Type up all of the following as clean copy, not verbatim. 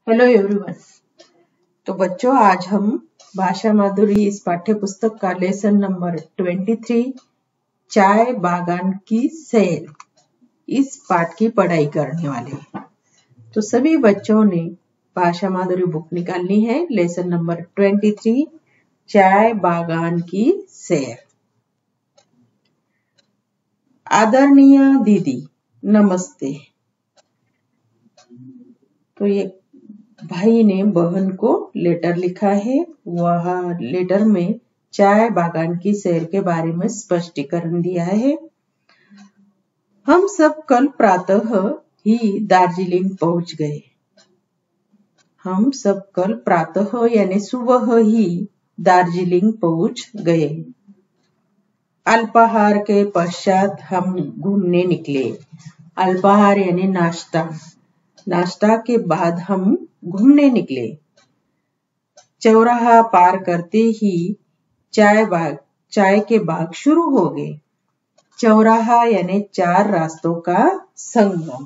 Hello everyone. तो बच्चों, आज हम भाषा माधुरी इस पाठ्य पुस्तक का लेसन नंबर 23 चाय बागान की सैर इस पाठ की पढ़ाई करने वाले हैं। तो सभी बच्चों ने भाषा माधुरी बुक निकालनी है। लेसन नंबर 23 चाय बागान की सैर। आदरणीय दीदी नमस्ते। तो ये भाई ने बहन को लेटर लिखा है। वह लेटर में चाय बागान की सैर के बारे में स्पष्टीकरण दिया है। हम सब कल प्रातः ही दार्जिलिंग पहुंच गए। हम सब कल प्रातः यानी सुबह ही दार्जिलिंग पहुंच गए। अल्पाहार के पश्चात हम घूमने निकले। अल्पाहार यानी नाश्ता। नाश्ता के बाद हम घूमने निकले। चौराहा पार करते ही चाय के बाग शुरू हो गए। चौराहा यानी चार रास्तों का संगम।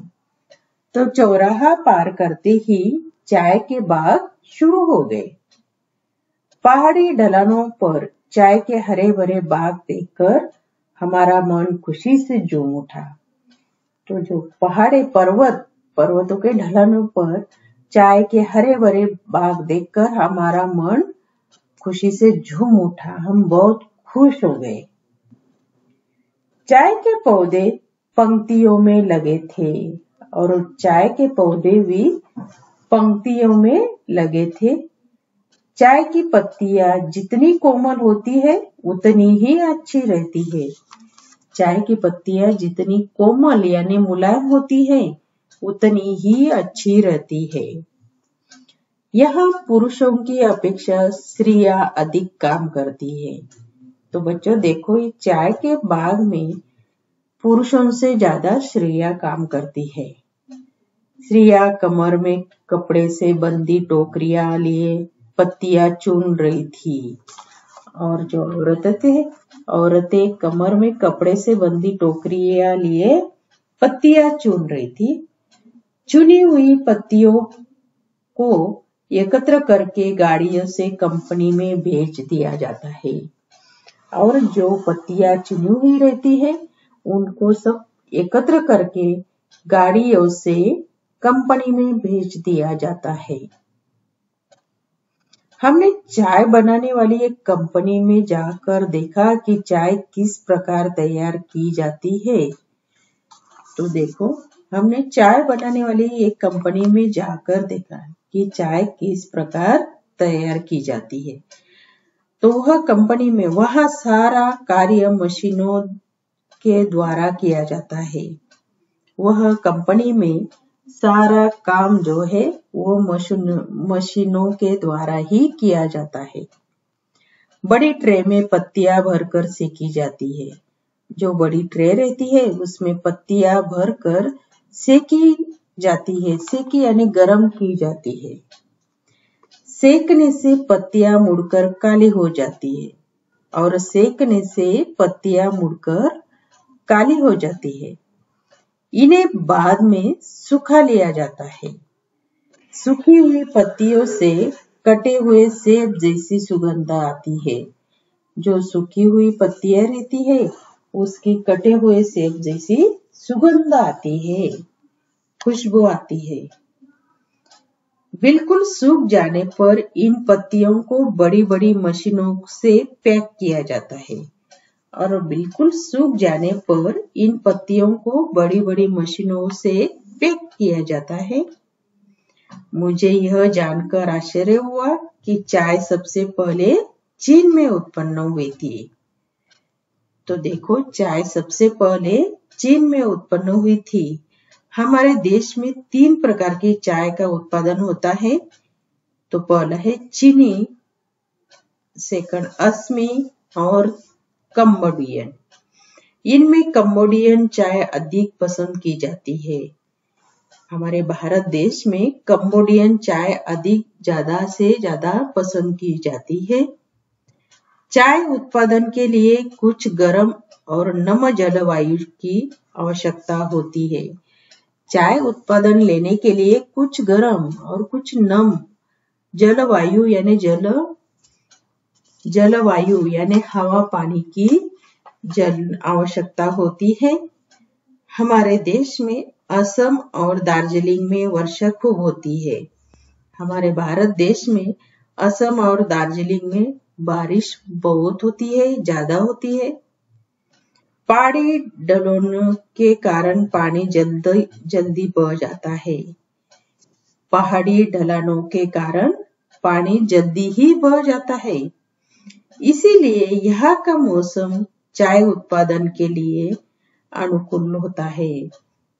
तो चौराहा पार करते ही चाय के बाग शुरू हो गए। पहाड़ी ढलानों पर चाय के हरे भरे बाग देखकर हमारा मन खुशी से झूम उठा। तो जो पहाड़ी पर्वतों के ढलानों पर चाय के हरे भरे बाग देखकर हमारा मन खुशी से झूम उठा। हम बहुत खुश हो गए। चाय के पौधे पंक्तियों में लगे थे और चाय के पौधे भी पंक्तियों में लगे थे। चाय की पत्तियां जितनी कोमल होती है उतनी ही अच्छी रहती है। चाय की पत्तियां जितनी कोमल यानी मुलायम होती है उतनी ही अच्छी रहती है। यहाँ पुरुषों की अपेक्षा स्त्रियां अधिक काम करती है। तो बच्चों देखो, ये चाय के बाग में पुरुषों से ज्यादा स्त्रियां काम करती है। स्त्रियां कमर में कपड़े से बंधी टोकरियां लिए पत्तियां चुन रही थी और जो औरतें कमर में कपड़े से बंधी टोकरियां लिए पत्तियां चुन रही थी। चुनी हुई पत्तियों को एकत्र करके गाड़ियों से कंपनी में भेज दिया जाता है और जो पत्तियां चुनी हुई रहती है उनको सब एकत्र करके गाड़ियों से कंपनी में भेज दिया जाता है। हमने चाय बनाने वाली एक कंपनी में जाकर देखा कि चाय किस प्रकार तैयार की जाती है। तो देखो, हमने चाय बनाने वाली एक कंपनी में जाकर देखा कि चाय किस प्रकार तैयार की जाती है। तो वह कंपनी में वह सारा कार्य मशीनों के द्वारा किया जाता है। वह कंपनी में सारा काम जो है वो मशीनों के द्वारा ही किया जाता है। बड़ी ट्रे में पत्तियां भरकर सेकी जाती है। जो बड़ी ट्रे रहती है उसमें पत्तियां भरकर सेकी जाती है। सेकी यानी गरम की जाती है। सेकने से पत्तियां मुड़कर काली हो जाती है और सेकने से पत्तियां मुड़कर काली हो जाती है। इन्हें बाद में सुखा लिया जाता है। सूखी हुई पत्तियों से कटे हुए सेब जैसी सुगंध आती है। जो सूखी हुई पत्तियां रहती है उसकी कटे हुए सेब जैसी सुगंध आती है, खुशबू आती है। बिल्कुल सूख जाने पर इन पत्तियों को बड़ी बड़ी मशीनों से पैक किया जाता है और बिल्कुल सूख जाने पर इन पत्तियों को बड़ी बड़ी मशीनों से पैक किया जाता है। मुझे यह जानकर आश्चर्य हुआ कि चाय सबसे पहले चीन में उत्पन्न हुई थी। तो देखो, चाय सबसे पहले चीन में उत्पन्न हुई थी। हमारे देश में 3 प्रकार की चाय का उत्पादन होता है। तो पहला है चीनी, सेकंड असमी और कंबोडियन। इनमें कंबोडियन चाय अधिक पसंद की जाती है। हमारे भारत देश में कंबोडियन चाय अधिक ज्यादा से ज्यादा पसंद की जाती है। चाय उत्पादन के लिए कुछ गर्म और नम जलवायु की आवश्यकता होती है। चाय उत्पादन लेने के लिए कुछ गर्म और कुछ नम जलवायु यानी हवा पानी की आवश्यकता होती है। हमारे देश में असम और दार्जिलिंग में वर्षा खूब होती है। हमारे भारत देश में असम और दार्जिलिंग में बारिश बहुत होती है, ज्यादा होती है। पहाड़ी ढलानों के कारण पानी जल्दी बह जाता है। पहाड़ी ढलानों के कारण पानी जल्दी ही बह जाता है। इसीलिए यहाँ का मौसम चाय उत्पादन के लिए अनुकूल होता है।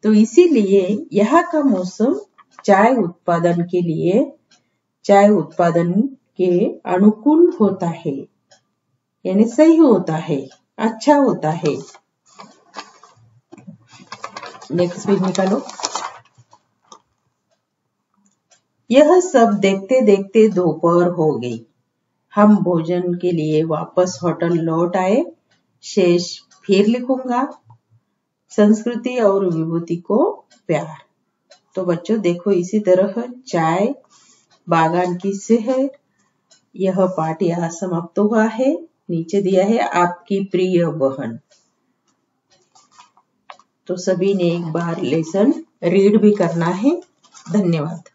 तो इसीलिए यहाँ का मौसम चाय उत्पादन के अनुकूल होता है, यानी सही होता है, अच्छा होता है। नेक्स्ट पेज निकालो। यह सब देखते देखते दोपहर हो गई। हम भोजन के लिए वापस होटल लौट आए। शेष फिर लिखूंगा। संस्कृति और विभूति को प्यार। तो बच्चों देखो, इसी तरह चाय बागान की सेहर, यह पाठ यहाँ समाप्त हुआ है। नीचे दिया है आपकी प्रिय बहन। तो सभी ने एक बार लेसन रीड भी करना है। धन्यवाद।